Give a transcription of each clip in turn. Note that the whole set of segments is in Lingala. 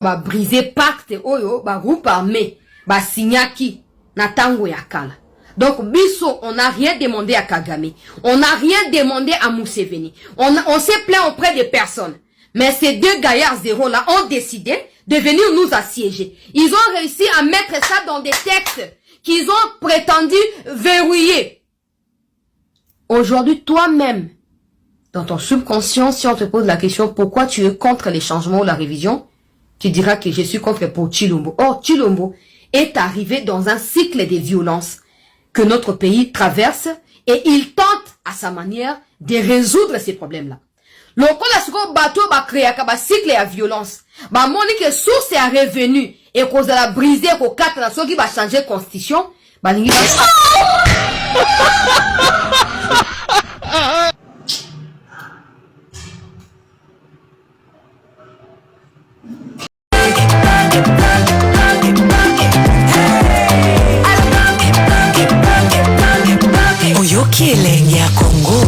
ba briser pacte oyo ba groupe armé ba signaki na tango ya kala. Donc biso on n'a rien demandé à Kagame, on n'a rien demandé à Museveni, on s'est plaint auprès de personnes. Mais ces deux gaillards zéro là ont décidé de venir nous assiéger. Ils ont réussi à mettre ça dans des textes qu'ils ont prétendu verrouiller. Aujourd'hui, toi-même, dans ton subconscient, si on te pose la question pourquoi tu es contre les changements ou la révision, tu diras que je suis contre pour Tshilombo. Or, Tshilombo est arrivé dans un cycle de violence que notre pays traverse et il tente à sa manière de résoudre ces problèmes-là. Lokola siko bateau ba créer un cycle de violence. Ba monique source à revenu et cause de la briser ko quatre la qui va changer constitution, ba lingi Oyoki elenge ya Congo.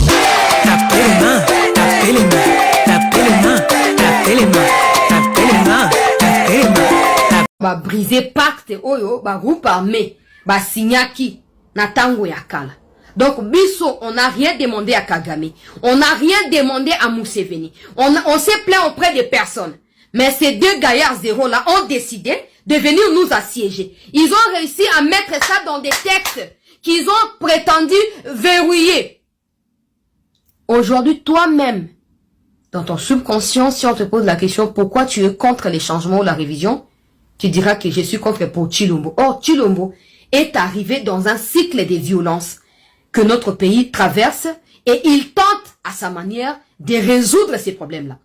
Tapelema, tapelema, tapelema, tapelema, tapelema, tapelema. Ba briser pacte oyo ba groupe armé ba signaki na tango ya kala. Donc biso on n'a rien demandé à Kagame, on n'a rien demandé à Museveni, on s'est plaint auprès de personnes. Mais ces deux gaillards zéro là ont décidé de venir nous assiéger. Ils ont réussi à mettre ça dans des textes qu'ils ont prétendu verrouiller. Aujourd'hui, toi-même, dans ton subconscient, si on te pose la question pourquoi tu es contre les changements ou la révision, tu diras que je suis contre pour Tshilombo. Or, Tshilombo est arrivé dans un cycle de violence que notre pays traverse et il tente à sa manière de résoudre ces problèmes-là.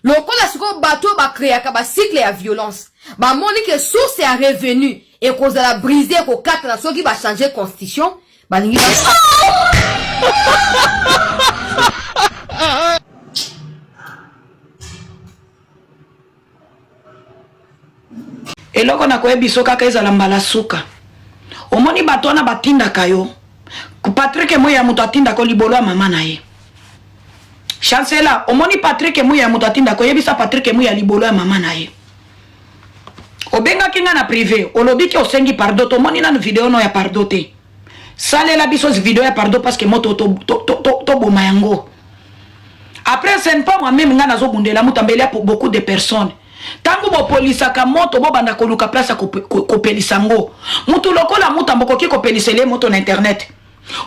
Lokola siko bateau ba créer un cycle de violence. Ba monique source à revenu et cause de la briser ko quatre la qui va changer constitution, ba lingi eloko na koyebi soka ka ezala mbala suka omoni bato wana batinda kayo ku Patrick Moya muto atinda ko libolo ya mama na ye Chancela omoni Patrick Moya muto atinda ko yebisa Patrick Moya libolo ya mama na ye obenga kinga na privé olobiki osengi pardon to moni na video no ya pardon te salela biso video ya pardon parce que moto to boma yango après c'est pas moi même nga nazo bundela mutambela pour beaucoup de personnes. Tangu bo polisa ka moto bo banda koluka place ko pelisango mutu lokola mutambo ko ki ko pelisele moto na internet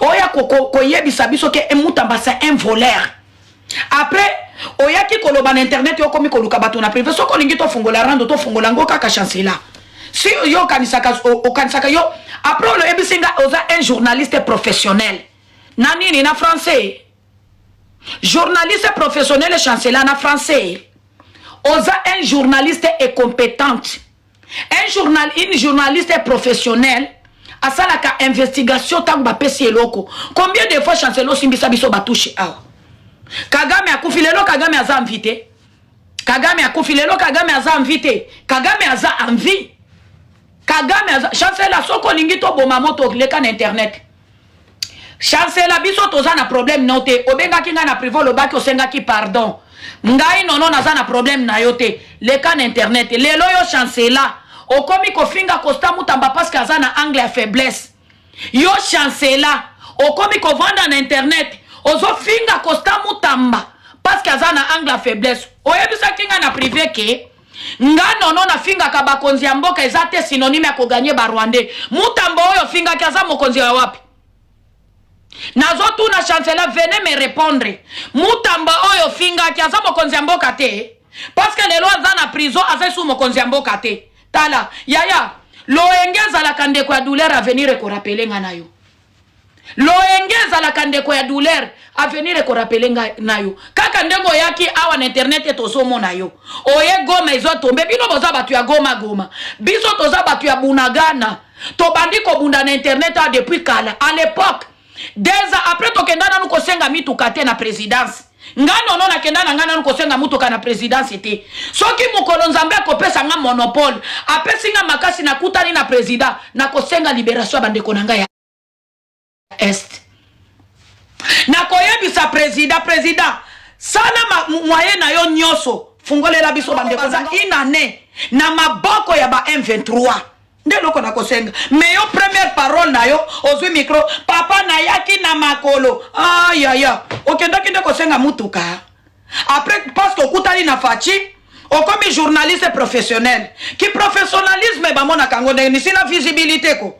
oya ko yebisa biso ke mutamba c'est un voleur. Après oya ki koloba na internet yo komi koluka bato na privé soko lingi to fungola rando to fungola ngo kaka Chancela si yo kanisaka o kanisaka yo après le ebisinga oza un journaliste professionnel na nini na français journaliste professionnel Chancela na français oza un journaliste et compétente une journaliste professionnelle à ça la investigation tango ba pesi eloko combien de fois Chancela simbisa biso batouche awa Kagame akufilelo Kagame aza invité Kagame akufilelo Kagame aza invité Kagame aza envie Kagame aza Chancela soko lingi to boma moto leka na internet Chancela biso toza na problème note obenga kinga na privé lo baki osenga ki pardon ngai nono naza na problème na yote leka na internet lelo yo Chancela okomi kofinga costa mutamba parce que aza na angle ya faiblesse yo Chancela okomi ko vanda na internet ozo finga costa mutamba parce que aza na angle ya faiblesse oyebisa kinga na privé ke nga nono na finga ka bakonzi ya mboka ezate synonyme ya ko gagner ba Rwandais mutamba oyo finga kaza mokonzi ya wapi nazo tu na Chancela venez me répondre mutamba oyo finga kaza mokonzi ya mboka te parce que lelo aza na prison aza sous mokonzi ya mboka te tala yaya loengeza la kandeko ya douleur à venir ko rappeler nga nayo loengeza la kandeko ya douleur à venir ko rappeler nga nayo kaka ndengo yaki awa na internet tozo mona yo oye goma izo tombe bino boza batu ya goma biso toza batu ya bunagana to bandi ko bunda na internet a depuis kala à l'époque déjà après to kenda na nuko senga mituka te na présidence ngano nona kenda na ngana nuko senga mutuka na présidence te soki mukolo nzambe ko pesa nga monopole apesi nga makasi na kutani na président na ko senga libération bande ko nanga ya est na koyebisa président sala moyen na yo nyoso fungolela biso bandeko za inane na maboko ya ba M23 nde loko na kosenga mais yo première parole na yo ozwi micro papa na yaki na makolo ya okendaki nde kosenga mutuka après parce que okutali na fachi okomi journaliste professionnel ki professionnalisme bamona kango ndeni sina visibilité ko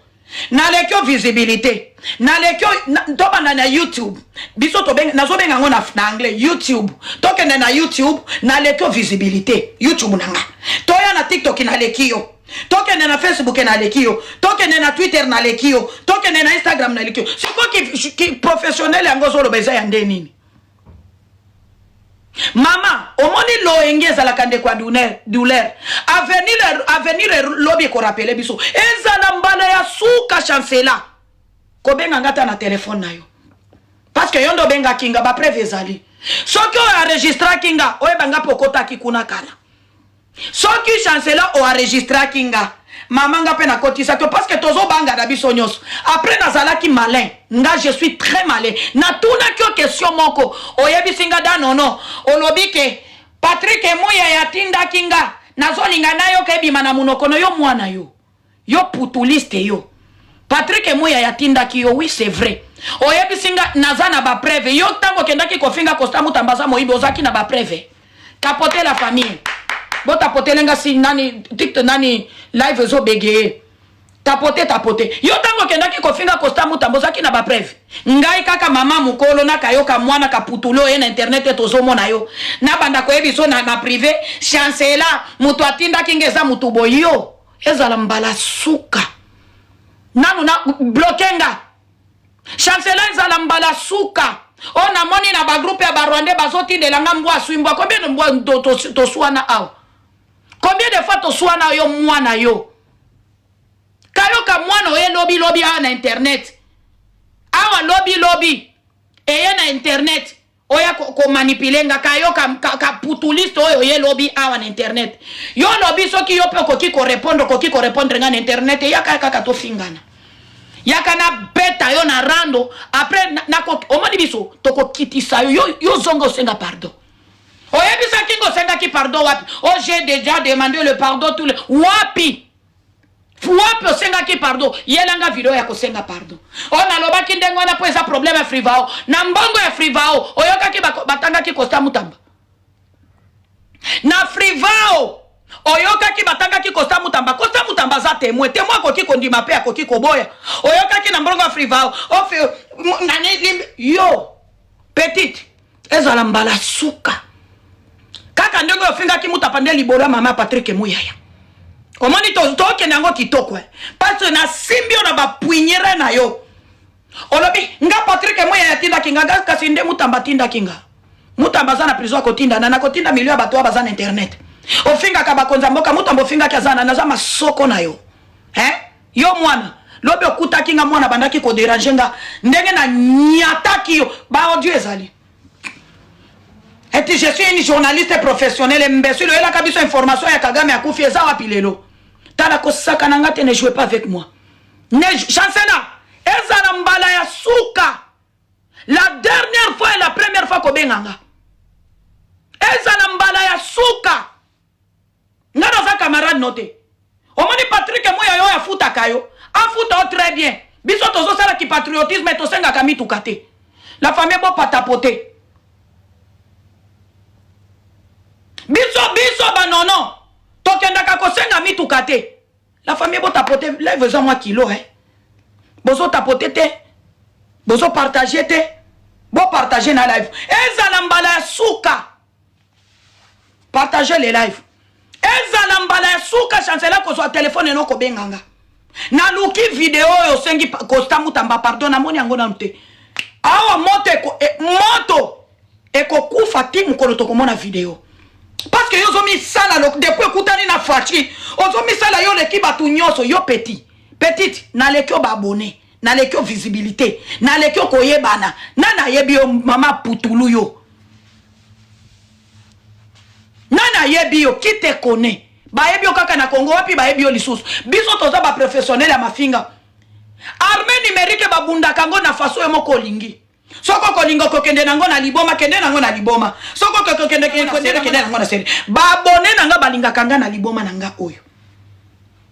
na lekyo visibilité na lekyo tobanda na YouTube biso tobenga nazobenga ngo na anglais YouTube tokende na YouTube na lekyo visibilité YouTube nanga toya na TikTok na lekyo tokende na Facebook na lekyo tokende na Twitter na lekyo tokende na Instagram na lekyo siko ki professionnel yango solo beza ya nde nini mama omoni lo engeza la kande kwa douleur avenir lobby ko rappeler biso ezala mbala ya suka chancela ko benga ngata na téléphone na yo parce que yondo benga kinga ba prévezali soki o enregistrer kinga o ebanga pokota kikuna kala soki chancela o enregistrer kinga mama nga pe na kotisa que parce que tozo banga da biso nyos après nazala ki malin nga je suis très malin na tuna kyo question moko oyebisinga da nono olobike Patrick Emuya yatinda kinga nazolinga nayo kebima na munokono yo mwana yo putuliste yo Patrick Emuya yatinda ki yo oui c'est vrai oyebisinga nazana ba preuve yo tango kendaki kofinga Costa Mutambaza moyibi ozaki na ba preuve capoter la famille bota potelenga si nani TikTok nani live zo bege tapote yo tango kendaki kofinga Costa Mutambaza ki na ba preuve ngai kaka mama mukolo na kayoka mwana kaputulo na internet tozomona yo na banda ko ebiso na privé chancela mutu atinda kingeza mutu boyo ezala mbala suka nanu na blokenga chancela ezala mbala suka ona moni na ba groupe ya ba Rwandais bazotindela mbwa swimbwa combien de mbwa to swana aw combien de fois to swana yo mwana yo kayoka mwana oye lobby awa na internet awa lobby eye na internet oya ko manipulenga kayoka kaputuliste oyo ye lobby awa na internet yo lobby soki yo pe koki ko répondre nga na internet yaka kaka to fingana yaka na beta yo na rando après na omoni biso to ko kitisa yo zongo senga pardon oyebisa kingo senga ki pardon wapi j'ai déjà demandé le pardon tout le wapi osenga ki pardon yelanga video ya kosenga pardon ona loba ki ndengo na poeza problème ya frivao na mbongo ya frivao oyoka ki batanga ki Costa Mutamba na frivao oyoka ki batanga ki Costa Mutamba za témoin koki kondima pe akoki koboya oyoka ki na mbongo ya frivao yo petite ezala mbala suka kaka ndengo ofinga ki mutapande libolo mama Patrick Emuya omoni toke nango kitoko parce que na simbio na ba puinyere na yo olobi nga Patrick Emuya yatinda kinga kasi nde Mutamba tinda kinga Mutamba za na prison kotinda na kotinda milio ya bato ba za na internet ofinga ka bakonza mboka Mutamba ofinga ka za na za masoko na yo yo mwana lobi okuta kinga mwana bandaki ko déranger nga ndenge na nyataki yo ba audio ezali et je suis une journaliste professionnelle mbesilo ela kabiso information ya Kagame ya kufi eza wapi lelo tala ko sakana ngate ne jouez pas avec moi ne chancela ezala mbala ya suka la dernière fois et la première fois ko benganga ezala mbala ya suka ngana za camarade noté omoni Patrick Emuya yo afuta kayo afuta très bien biso tozo sala ki patriotisme to senga kami tukate la famille bo patapoter biso banono tokenda ka kosenga mitukate la famille bo tapoter lève za moi kilo bozo tapoter te bozo partager te bo partager na live ezala mbala suka partager les live ezala mbala suka chancela ko so téléphone no ko benganga na luki video yo sengi Costa Mutamba pardon na moni ngona nte awa moto eko kufa timu ko to komona video parce que yo zo mi sala depuis kutani na fachi ozo mi sala yo leki batu nyoso yo petite na lekyo ba abonné na lekyo visibilité na lekyo koyebana na yebi yo mama putulu yo nana yebi yo qui te connaît ba yebi yo kaka na Congo wapi ba yebi yo lisusu biso toza ba professionnel ya mafinga armée numérique ba bunda kango na faso yo moko lingi Soko kolingo kokende nango na liboma kende nango na liboma. Soko kokende nango na seri. Ba abonné nanga balinga kanga na liboma nanga oyo.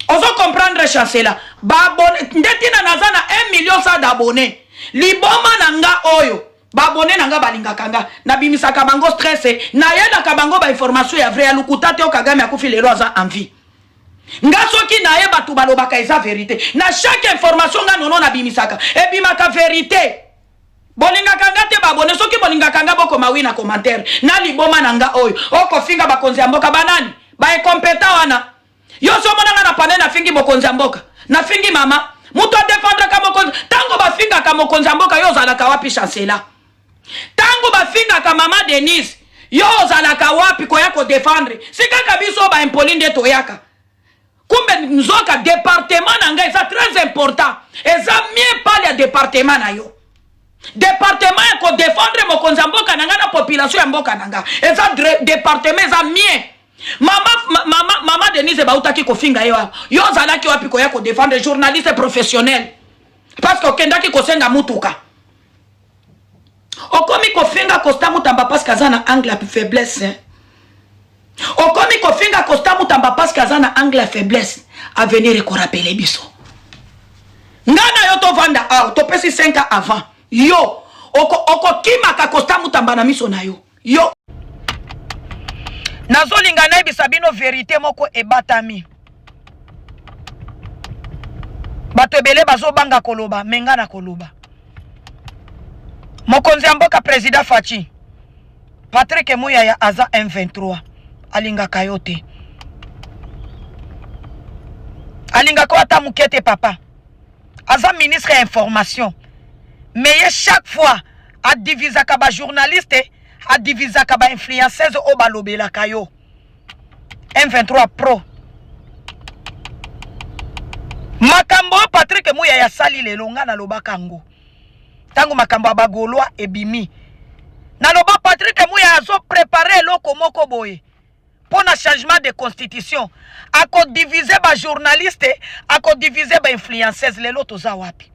Ozo comprendre chancela. Ba abonné ndetina nazana 1 million sa d'abonnés. Liboma nanga oyo. Ba abonné nanga balinga kanga na bimisaka bango stressé. Na yeda ka bango ba information ya vrai alukuta te o Kagame akufi lelo aza envie. Nga soki na ye batu balobaka eza vérité. Na chaque information nga nono na bimisaka. E bimaka vérité. Bolinga kanga te babone soki bolinga kanga boko mawi na commentaire na liboma nanga oyo oko finga bakonzi ya mboka banani ba incompétent wana yo so mona na pane na fingi bokonzi ya mboka na fingi mama muto défendre ka mokonzi tango ba finga ka mokonzi ya mboka yo zalaka wapi chancela tango ba finga ka mama Denise yo zalaka wapi ko ya ko défendre sika kabiso ba impolindi to yaka kumbe nzoka département nanga eza très important eza mieux pas le département na yo département ya ko défendre mokonzi ya mboka nanga na population ya mboka nanga eza département eza mien mama Denise bautaki kofinga yo zalaki wapi ko ya ko défendre journaliste professionnel parce que okendaki kosenga mutuka okomi kofinga Costa Mutamba parce que azana angle ya faiblesse okomi kofinga Costa Mutamba parce que azana angle ya faiblesse à venir ko rappeler biso ngana yo to vanda to pesi 5 ans avant yo oko kima ka Costa Mutamba na miso na yo nazolinga na bisabino vérité moko ebatami bato ebele bazobanga koloba menga na koloba mokonzi ya mboka président Fachi Patrick Muyaya aza M23 alinga kayote alinga ko ata mukete papa aza ministre ya information mais chaque fois a diviser kaba journaliste a diviser kaba influenceuse o balobela kayo M23 pro makambo Patrick Muyaya sali lelo nga na lobakango tango makambo abagolwa ebimi na loba Patrick Muyaya zo préparer loko moko boye pour na changement de constitution ako diviser ba journaliste ako diviser ba influenceuse lelo toza wapi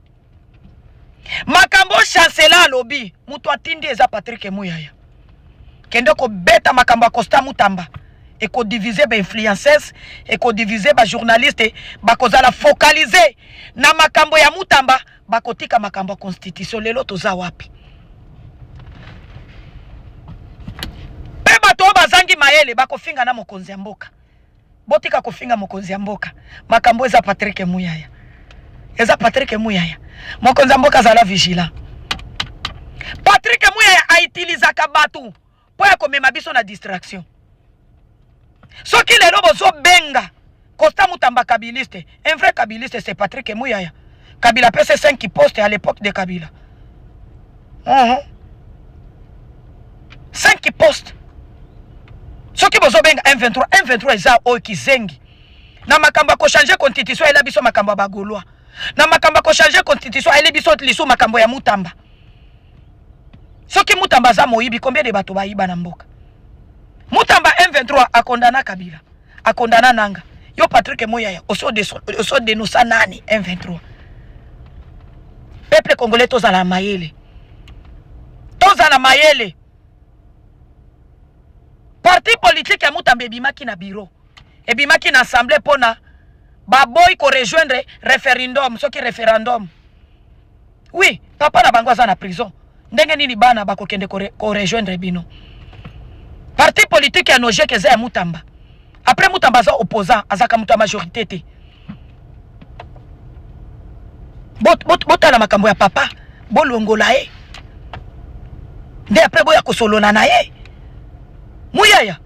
makambo chancela alobi mutu atindi eza Patrick Muyaya kende ko beta makambo Costa Mutamba et ko diviser ba influenceuse et ko diviser ba journaliste ba kozala focaliser na makambo ya Mutamba ba kotika makambo constitution lelo toza wapi pe bato bazangi mayele ba kofinga na mokonzi ya mboka botika kofinga mokonzi ya mboka makambo eza Patrick Muyaya eza Patrick Muyaya mokonzi ya mboka zala vigilant Patrick Muyaya a utilisé kabatu pour ya komema biso na distraction soki lelo bozo benga Costa Mutamba kabiliste un vrai kabiliste c'est Patrick Muyaya Kabila pèse 5 qui poste à l'époque de Kabila 5 qui poste soki bozo benga M23 eza o ki zengi na makamba ko changer constitution ela biso makamba bagolwa na makamba ko changer constitution ela biso liso makambo ya Mutamba soki Mutamba za moyibi combien de bato bayiba na mboka Mutamba M23 akondana Kabila akondana nanga yo Patrick Muyaya oso de nosa nani M23 peuple congolais tozala mayele parti politique ya Mutamba ebimaki na bureau ebimaki na assemblée pona baboy ko rejoindre référendum soki référendum oui papa na bango aza na prison ndenge nini bana bakokende ko rejoindre bino parti politique ya noje keza ya Mutamba après Mutamba aza opposant azaka mutu majorité te botala makambo ya papa bolongola ye nde après boya kosolona na ye Muyaya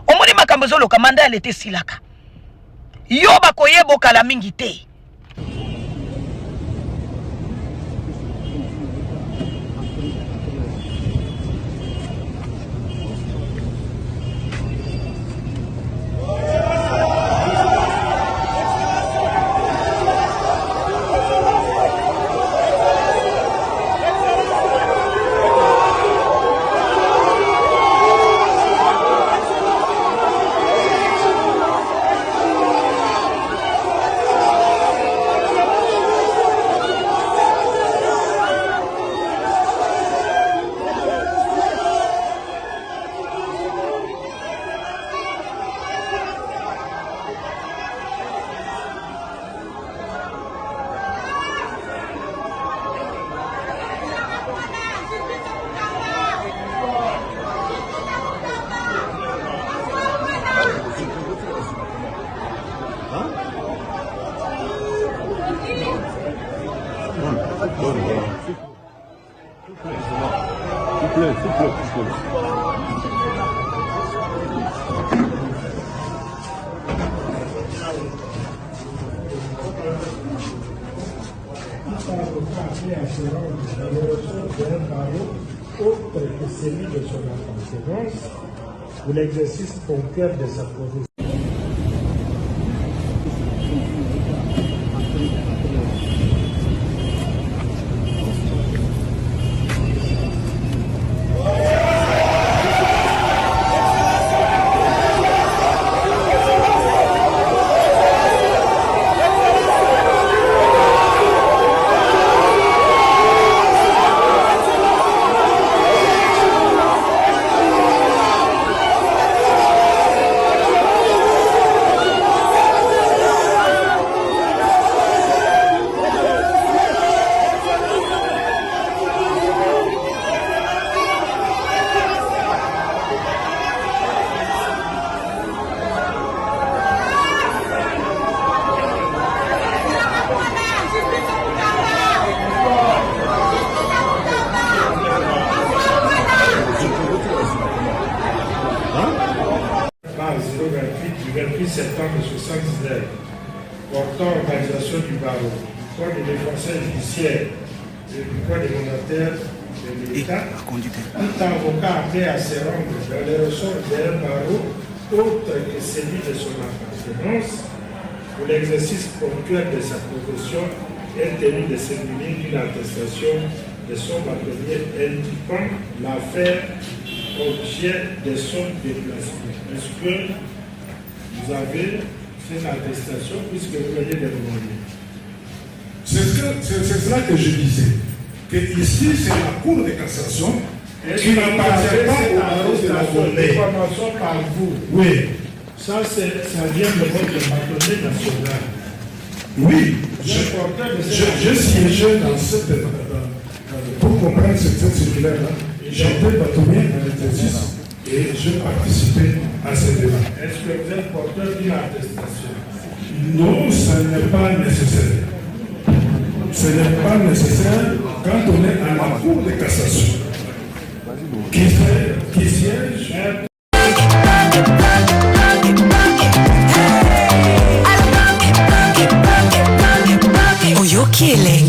omoni makambo zoloka manda elle était silaka yo bakoyeboka la mingi te Autre que celui de son appartenance ou l'exercice ponctuel de sa profession. Du 28 septembre 1979, portant organisation du barreau, du corps des défenseurs judiciaires et du corps des mandataires de l'État, tout avocat appelé à se rendre dans les ressorts d'un barreau autre que celui de son appartenance pour l'exercice ponctuel de sa profession est tenu de se munir d'une attestation de son bâtonnier indiquant l'affaire objet de son déplacement. Est-ce que vous avez fait l'attestation puisque vous venez de demander? C'est cela que je disais. Que ici, c'est la Cour de cassation qui n'appartient pas au barreau de la journée. Commençons par vous. Oui. Ça vient de votre bâtonnier national. Oui. Je siégeais dans cette... Pour comprendre cette circulaire-là, j'étais bâtonnier dans l'exercice et je participais à ce débat. Est-ce que vous êtes porteur d'une attestation? Non, ce n'est pas nécessaire. Ce n'est pas nécessaire quand on est à la Cour de cassation. Qui siège Oyo Kiele.